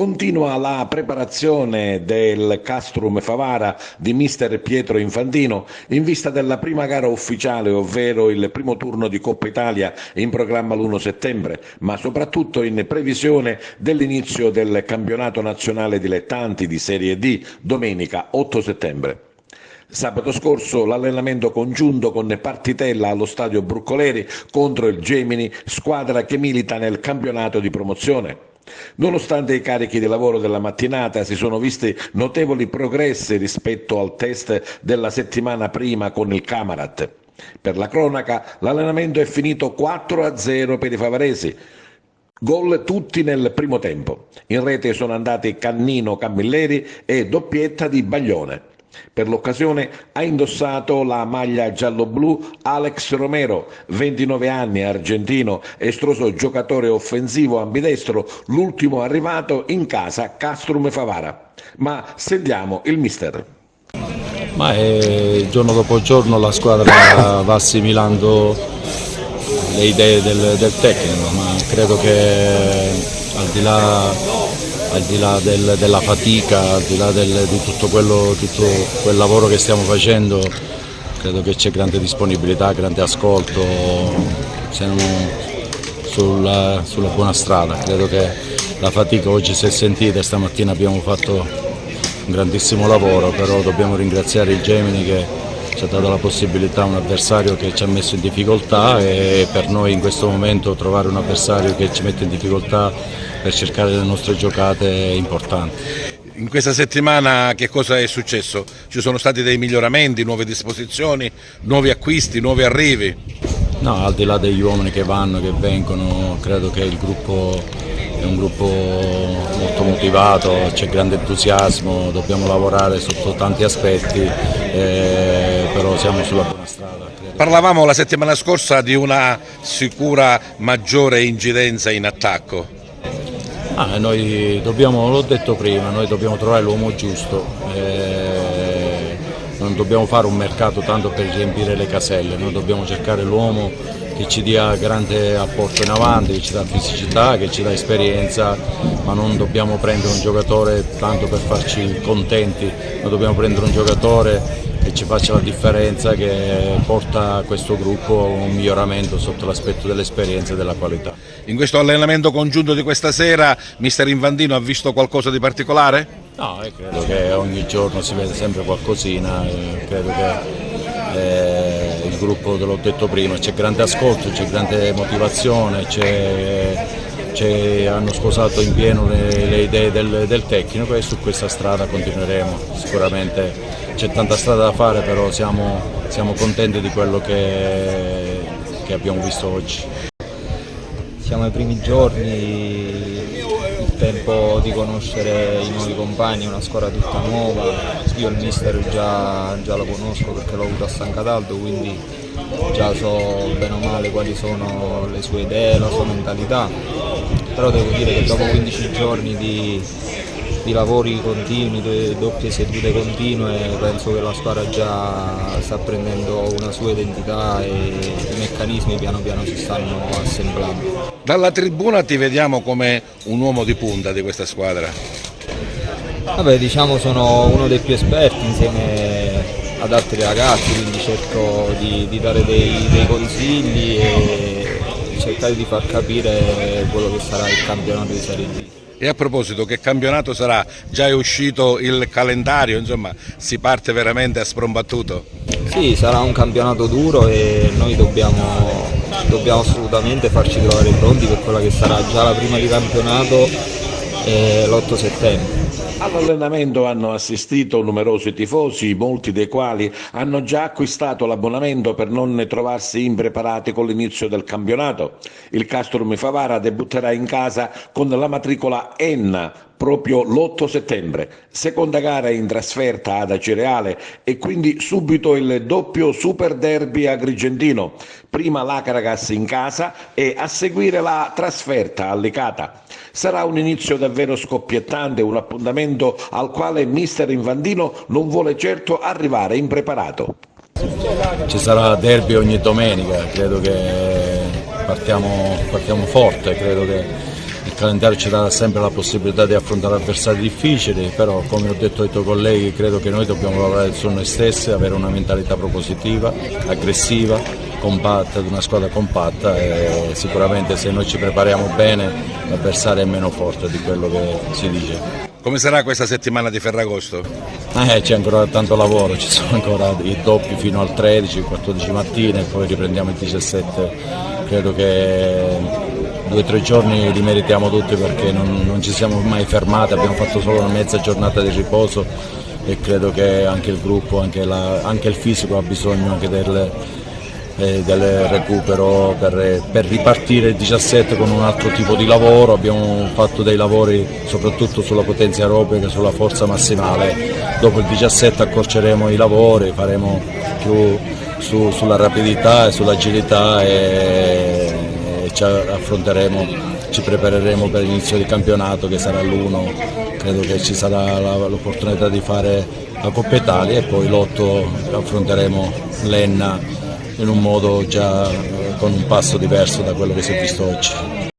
Continua la preparazione del Castrum Favara di mister Pietro Infantino in vista della prima gara ufficiale, ovvero il primo turno di Coppa Italia in programma l'1 settembre, ma soprattutto in previsione dell'inizio del campionato nazionale dilettanti di Serie D domenica 8 settembre. Sabato scorso l'allenamento congiunto con partitella allo stadio Broccoleri contro il Gemini, squadra che milita nel campionato di promozione. Nonostante i carichi di lavoro della mattinata, si sono visti notevoli progressi rispetto al test della settimana prima con il Camarat. Per la cronaca, l'allenamento è finito 4-0 per i favaresi. Gol tutti nel primo tempo. In rete sono andati Cannino Camilleri e doppietta di Baglione. Per l'occasione ha indossato la maglia giallo-blu Alex Romero, 29 anni, argentino, estroso giocatore offensivo ambidestro, l'ultimo arrivato in casa Castrum Favara. Ma sentiamo il mister. Giorno dopo giorno la squadra va assimilando le idee del tecnico, ma credo che al di là della fatica, al di là di tutto quel lavoro che stiamo facendo, credo che c'è grande disponibilità, grande ascolto, siamo sulla buona strada. Credo che la fatica oggi si è sentita e stamattina abbiamo fatto un grandissimo lavoro, però dobbiamo ringraziare il Gemini che ci ha dato la possibilità, un avversario che ci ha messo in difficoltà, e per noi in questo momento trovare un avversario che ci mette in difficoltà per cercare le nostre giocate è importante. In questa settimana che cosa è successo? Ci sono stati dei miglioramenti, nuove disposizioni, nuovi acquisti, nuovi arrivi? No, al di là degli uomini che vanno, che vengono, credo che il gruppo è un gruppo molto motivato, c'è grande entusiasmo, dobbiamo lavorare sotto tanti aspetti, però siamo sulla buona strada. Parlavamo la settimana scorsa di una sicura maggiore incidenza in attacco. Noi dobbiamo, l'ho detto prima, noi dobbiamo trovare l'uomo giusto, non dobbiamo fare un mercato tanto per riempire le caselle, noi dobbiamo cercare l'uomo che ci dia grande apporto in avanti, che ci dà fisicità, che ci dà esperienza, ma non dobbiamo prendere un giocatore tanto per farci contenti, noi dobbiamo prendere un giocatore che ci faccia la differenza, che porta questo gruppo a un miglioramento sotto l'aspetto dell'esperienza e della qualità. In questo allenamento congiunto di questa sera, mister Infantino ha visto qualcosa di particolare? No, credo che ogni giorno si vede sempre qualcosina, credo che il gruppo, te l'ho detto prima, c'è grande ascolto, c'è grande motivazione, hanno sposato in pieno le idee del tecnico, e su questa strada continueremo. Sicuramente c'è tanta strada da fare, però siamo contenti di quello che abbiamo visto oggi. Siamo ai primi giorni, il tempo di conoscere i nuovi compagni, una squadra tutta nuova. Io il mister già lo conosco perché l'ho avuto a San Cataldo, quindi già so bene o male quali sono le sue idee, la sua mentalità, però devo dire che dopo 15 giorni di lavori continui, doppie sedute continue, penso che la squadra già sta prendendo una sua identità e i meccanismi piano piano si stanno assemblando. Dalla tribuna ti vediamo come un uomo di punta di questa squadra. Diciamo sono uno dei più esperti insieme ad altri ragazzi, quindi cerco di dare dei consigli e cercare di far capire quello che sarà il campionato di Serie D. E a proposito, che campionato sarà? Già è uscito il calendario, insomma si parte veramente a sprombattuto? Sì, sarà un campionato duro e noi dobbiamo assolutamente farci trovare pronti per quella che sarà già la prima di campionato l'8 settembre. All'allenamento hanno assistito numerosi tifosi, molti dei quali hanno già acquistato l'abbonamento per non trovarsi impreparati con l'inizio del campionato. Il Castrum Favara debutterà in casa con la matricola Enna proprio l'8 settembre, seconda gara in trasferta ad Acireale e quindi subito il doppio super derby agrigentino, prima l'Acaragas in casa e a seguire la trasferta a Licata. Sarà un inizio davvero scoppiettante, un appuntamento al quale mister Infantino non vuole certo arrivare impreparato. Ci sarà derby ogni domenica, credo che partiamo forte, credo che il calendario ci dà sempre la possibilità di affrontare avversari difficili, però come ho detto ai tuoi colleghi credo che noi dobbiamo lavorare su noi stessi, avere una mentalità propositiva, aggressiva, compatta, di una squadra compatta, e sicuramente se noi ci prepariamo bene l'avversario è meno forte di quello che si dice. Come sarà questa settimana di Ferragosto? C'è ancora tanto lavoro, ci sono ancora i doppi fino al 13, il 14 mattina e poi riprendiamo il 17. Credo che 2 o 3 giorni li meritiamo tutti perché non ci siamo mai fermati, abbiamo fatto solo una mezza giornata di riposo e credo che anche il gruppo, anche il fisico ha bisogno anche del recupero per ripartire il 17 con un altro tipo di lavoro. Abbiamo fatto dei lavori soprattutto sulla potenza aerobica, sulla forza massimale. Dopo il 17 accorceremo i lavori, faremo più sulla rapidità e sull'agilità e ci prepareremo per l'inizio di campionato che sarà l'1. Credo che ci sarà l'opportunità di fare la Coppa Italia e poi l'8 affronteremo l'Enna in un modo già con un passo diverso da quello che si è visto oggi.